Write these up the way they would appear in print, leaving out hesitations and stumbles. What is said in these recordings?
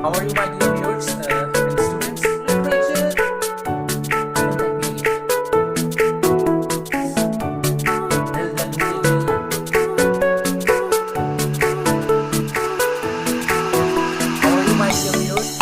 How are you, my dear viewers and students? Literature and the period. Hilda How are you, my dear viewers?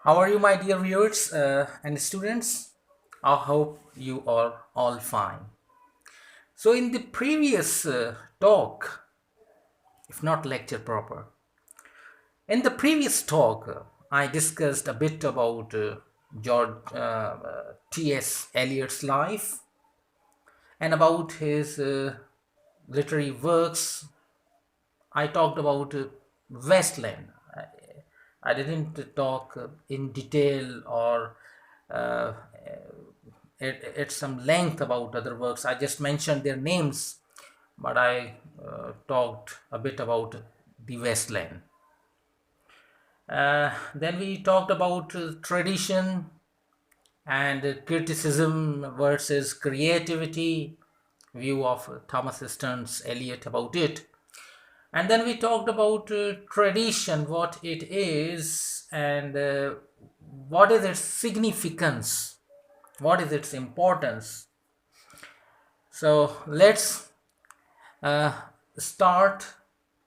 How are you, my dear viewers and students? I hope you are all fine. So, in the previous talk, if not lecture proper, in the previous talk, I discussed a bit about George T.S. Eliot's life and about his literary works. I talked about Westland. I didn't talk in detail or uh, at some length about other works. I just mentioned their names, but I talked a bit about the Westland. Then we talked about tradition and criticism versus creativity, view of Thomas Stearns Eliot about it. And then we talked about tradition, what it is, and what is its significance, what is its importance. So let's uh, start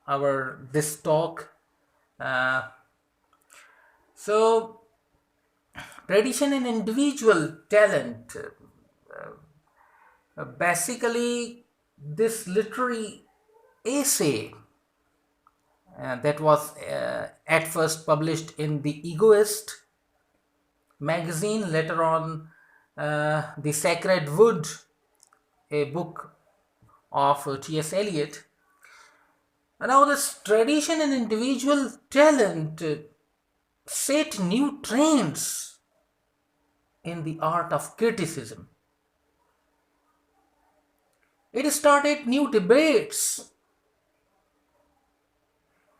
our this talk. Uh, so tradition and individual talent. Basically, this literary essay that was at first published in The Egoist magazine, later on The Sacred Wood, a book of T.S. Eliot. And now this tradition and individual talent set new trends in the art of criticism. It started new debates.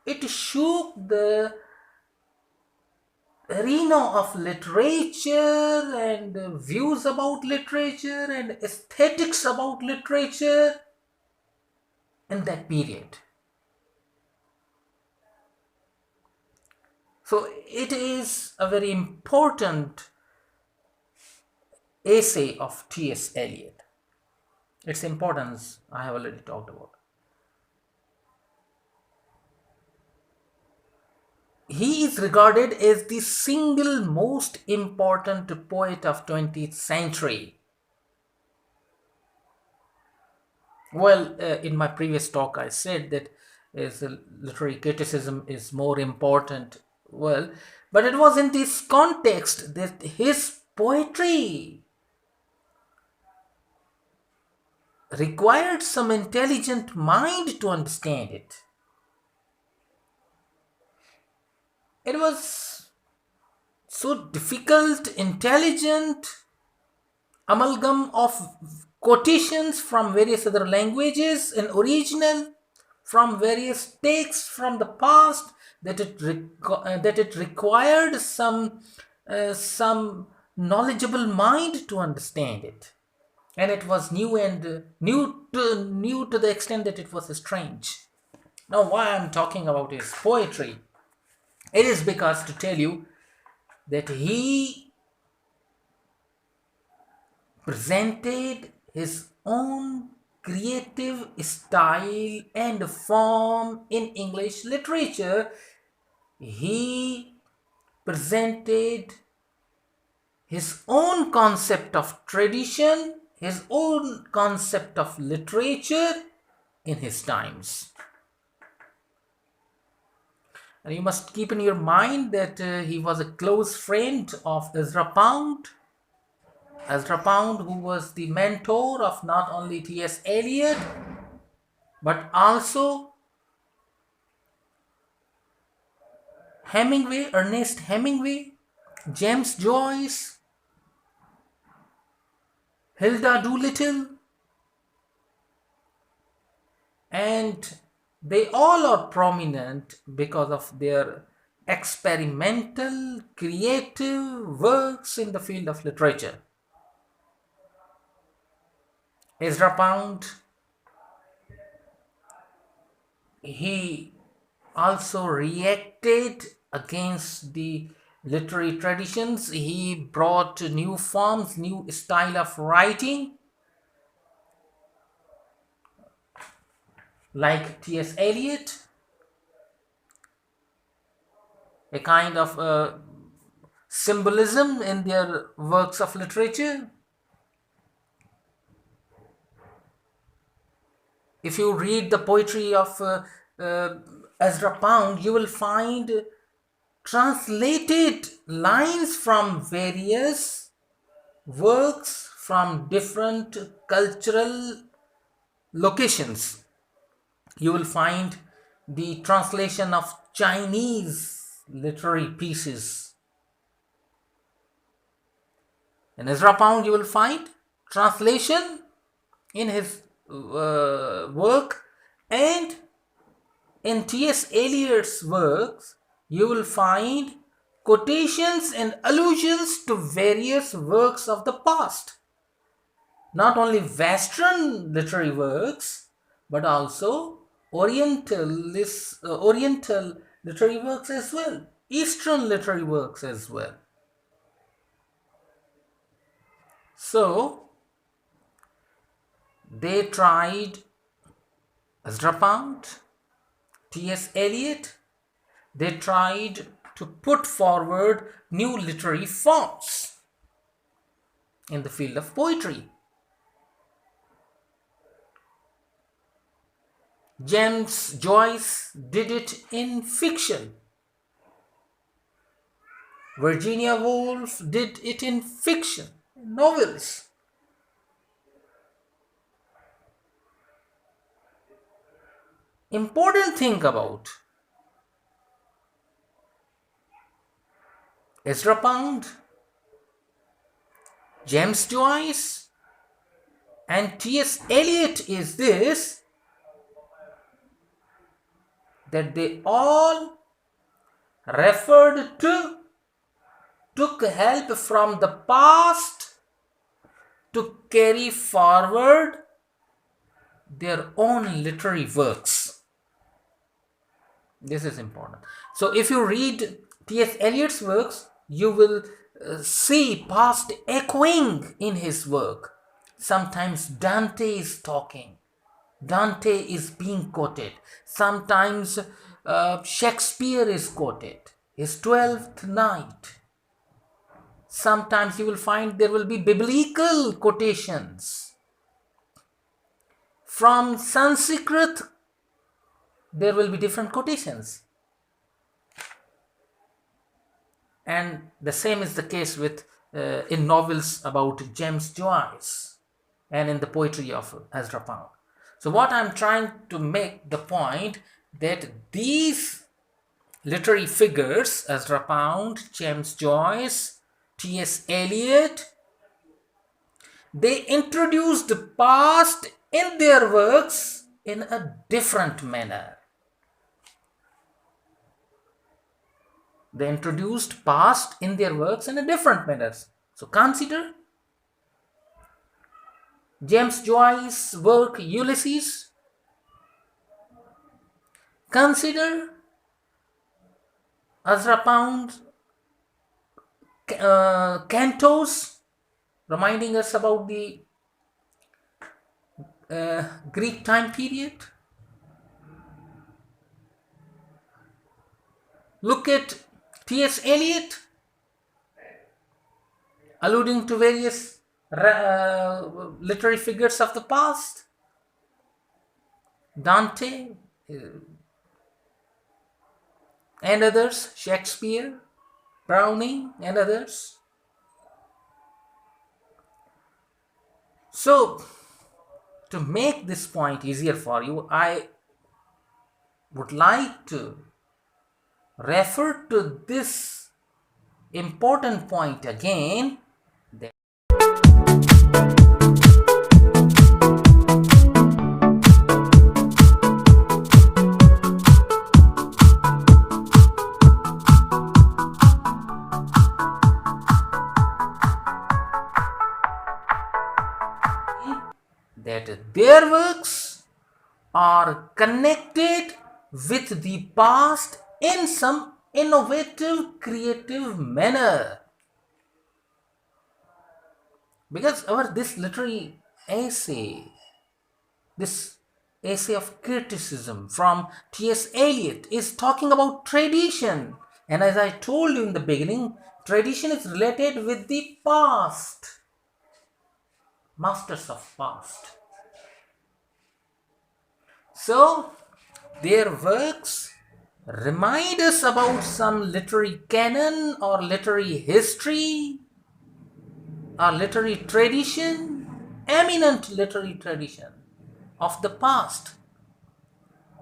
It shook the arena of literature and views about literature and aesthetics about literature in that period. So it is a very important essay of T.S. Eliot. Its importance I have already talked about. He is regarded as the single most important poet of 20th century. Well, in my previous talk I said that literary criticism is more important. Well, but it was in this context that his poetry required some intelligent mind to understand it. It was so difficult, intelligent amalgam of quotations from various other languages and original from various texts from the past that it required some knowledgeable mind to understand it, and it was new and new to the extent that it was strange. Now, why I'm talking about his poetry? It is because to tell you that he presented his own creative style and form in English literature. He presented his own concept of tradition, his own concept of literature in his times. And you must keep in your mind that he was a close friend of Ezra Pound. Ezra Pound, who was the mentor of not only T.S. Eliot, but also Hemingway, Ernest Hemingway, James Joyce, Hilda Doolittle, and they all are prominent because of their experimental, creative works in the field of literature. Ezra Pound, he also reacted against the literary traditions. He brought new forms, new style of writing, like T.S. Eliot, a kind of symbolism in their works of literature. If you read the poetry of Ezra Pound, you will find translated lines from various works from different cultural locations. You will find the translation of Chinese literary pieces. In Ezra Pound, you will find translation in his work, and in T.S. Eliot's works, you will find quotations and allusions to various works of the past. Not only Western literary works, but also Oriental literary works as well, Eastern literary works as well. So, they tried, Ezra Pound, T.S. Eliot, they tried to put forward new literary forms in the field of poetry. James Joyce did it in fiction. Virginia Woolf did it in fiction, novels. Important thing about Ezra Pound, James Joyce, and T.S. Eliot is this, that they all referred to, took help from the past to carry forward their own literary works. This is important. So if you read T.S. Eliot's works, you will see past echoing in his work. Sometimes Dante is talking. Dante is being quoted. Sometimes Shakespeare is quoted. His 12th Night. Sometimes you will find there will be biblical quotations. From Sanskrit, there will be different quotations. And the same is the case with in novels about James Joyce and in the poetry of Ezra Pound. So what I'm trying to make the point that these literary figures, Ezra Pound, James Joyce, T.S. Eliot, they introduced the past in their works in a different manner. They introduced past in their works in a different manner. So consider James Joyce's work Ulysses. Consider Ezra Pound's cantos, reminding us about the Greek time period. Look at T.S. Eliot, alluding to various literary figures of the past. Dante and others, Shakespeare, Browning and others. So, to make this point easier for you, I would like to refer to this important point again, Their works are connected with the past in some innovative, creative manner. Because this literary essay, this essay of criticism from T.S. Eliot is talking about tradition. And as I told you in the beginning, tradition is related with the past, masters of past. So, their works remind us about some literary canon or literary history or literary tradition, eminent literary tradition of the past.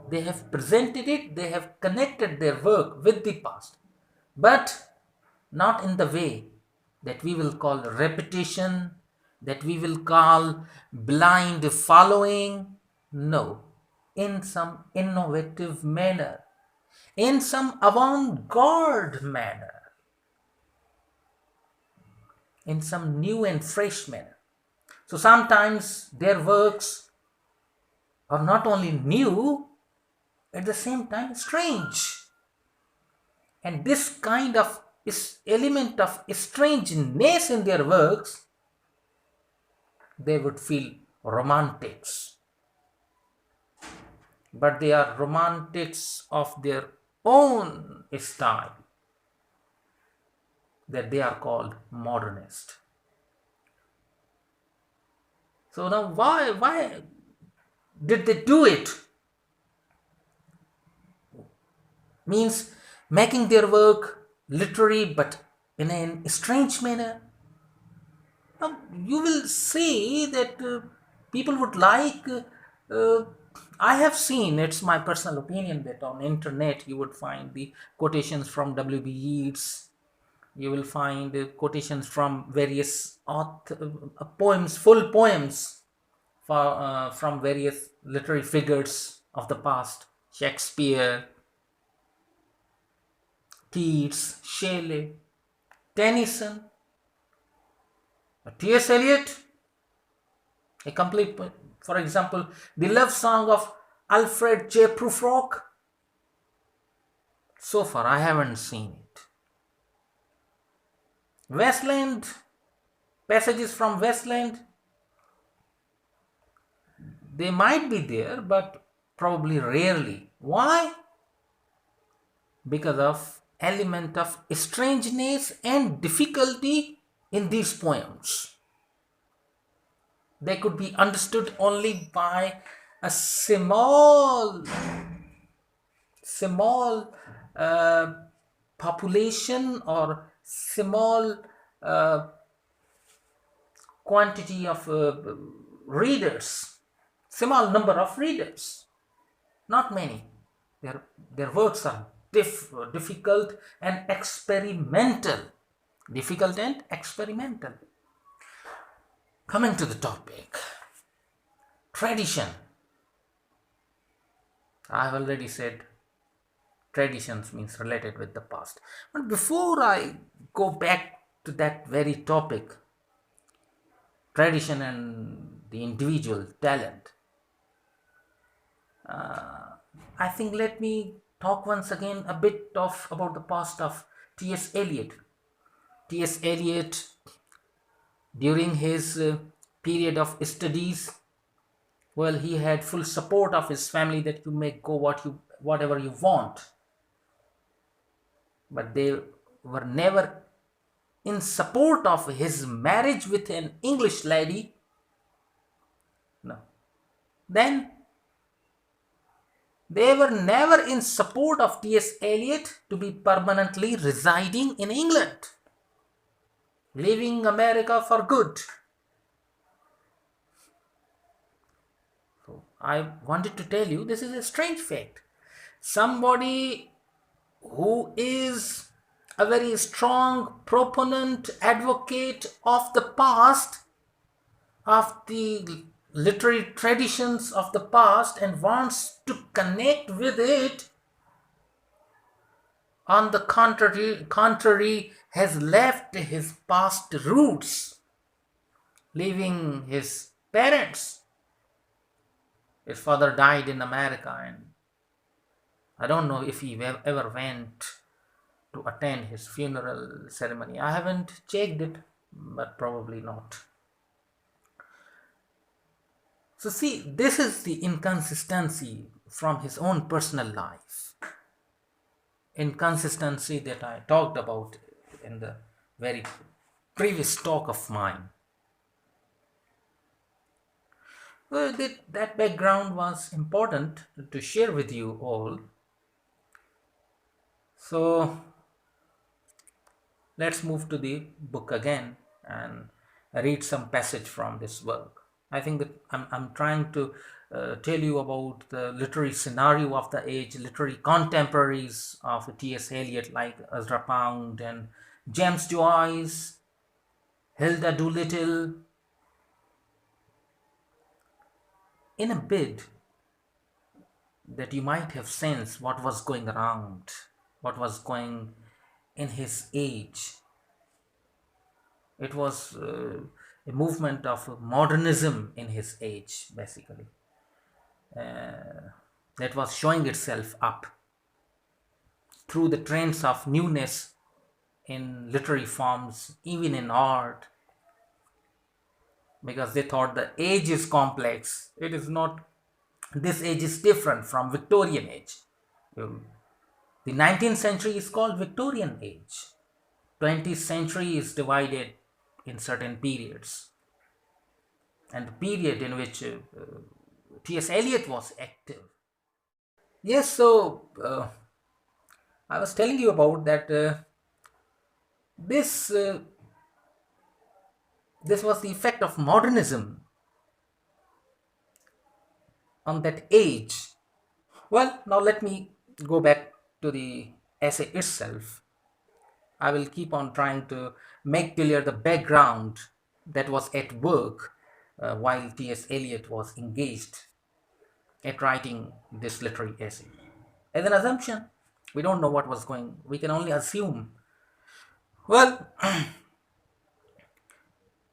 They have presented it, they have connected their work with the past, but not in the way that we will call repetition, that we will call blind following. No, in some innovative manner, in some avant garde manner, in some new and fresh manner. So sometimes their works are not only new, at the same time strange. And this kind of element of strangeness in their works, they would feel romantics. But they are romantics of their own style, that they are called modernist. So now why did they do it? Means making their work literary but in a strange manner. Now you will see that people would like I have seen, it's my personal opinion, that on internet you would find the quotations from W.B. Yeats, you will find quotations from various poems, full poems from various literary figures of the past: Shakespeare, Keats, Shelley, Tennyson, T.S. Eliot, a complete, for example, the love song of Alfred J. Prufrock. So far, I haven't seen it. Westland, passages from Westland, they might be there, but probably rarely. Why? Because of element of strangeness and difficulty in these poems. They could be understood only by a small population or small quantity of readers, small number of readers, not many. Their works are difficult and experimental. Difficult and experimental. Coming to the topic, tradition. I have already said traditions means related with the past. But before I go back to that very topic, tradition and the individual talent, I think let me talk once again a bit about the past of T.S. Eliot. T.S. Eliot, during his period of studies, well, he had full support of his family that you may go whatever you want. But they were never in support of his marriage with an English lady. No. Then they were never in support of T.S. Eliot to be permanently residing in England, leaving America for good. So I wanted to tell you, this is a strange fact. Somebody who is a very strong proponent, advocate of the past, of the literary traditions of the past, and wants to connect with it, on the contrary, has left his past roots, leaving his parents, His father died in America, and I don't know if he ever went to attend his funeral ceremony. I haven't checked it, but probably not. So, see, this is the inconsistency from his own personal life. Inconsistency that I talked about in the very previous talk of mine. Well, that background was important to share with you all. So, let's move to the book again and read some passage from this work. I think that I'm trying to tell you about the literary scenario of the age, literary contemporaries of T.S. Eliot like Ezra Pound and James Joyce, Hilda Doolittle, in a bid that you might have sensed what was going around, what was going in his age. It was a movement of modernism in his age, basically, that was showing itself up through the trends of newness in literary forms, even in art, because they thought the age is complex. It is not. This age is different from Victorian age. The 19th century is called Victorian age. 20th century is divided in certain periods, and the period in which T.S. Eliot was active. Yes, so I was telling you about that. This this was the effect of modernism on that age. Well, now let me go back to the essay itself. I will keep on trying to make clear the background that was at work while T.S. Eliot was engaged at writing this literary essay. As an assumption, we don't know what was going, we can only assume. Well,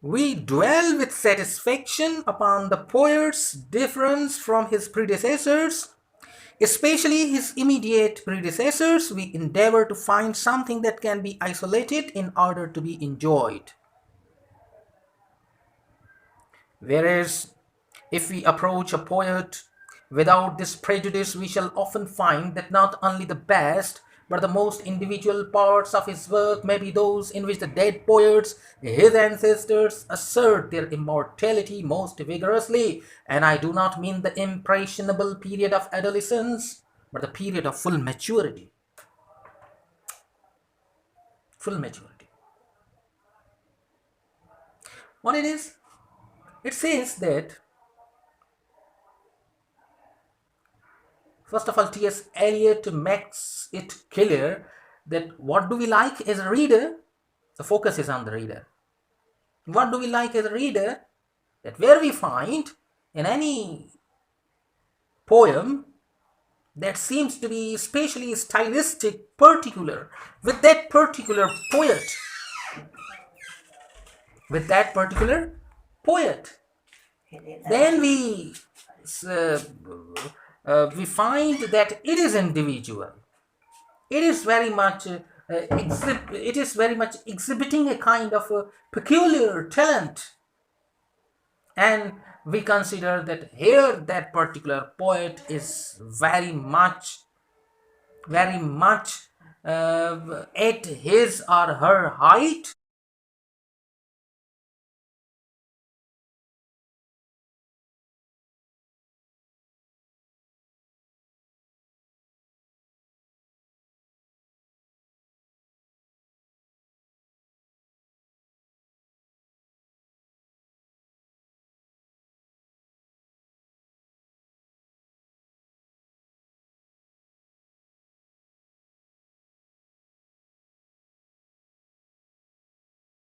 we dwell with satisfaction upon the poet's difference from his predecessors, especially his immediate predecessors. We endeavor to find something that can be isolated in order to be enjoyed. Whereas, if we approach a poet without this prejudice, we shall often find that not only the best but the most individual parts of his work may be those in which the dead poets, his ancestors, assert their immortality most vigorously. And I do not mean the impressionable period of adolescence, but the period of full maturity. Full maturity. What it is? It says that, first of all, T.S. Eliot makes it clear that what do we like as a reader? The focus is on the reader. What do we like as a reader? That where we find in any poem that seems to be spatially stylistic particular with that particular poet, then we find that it is individual. It is very much exhibiting a kind of a peculiar talent, and we consider that here that particular poet is very much at his or her height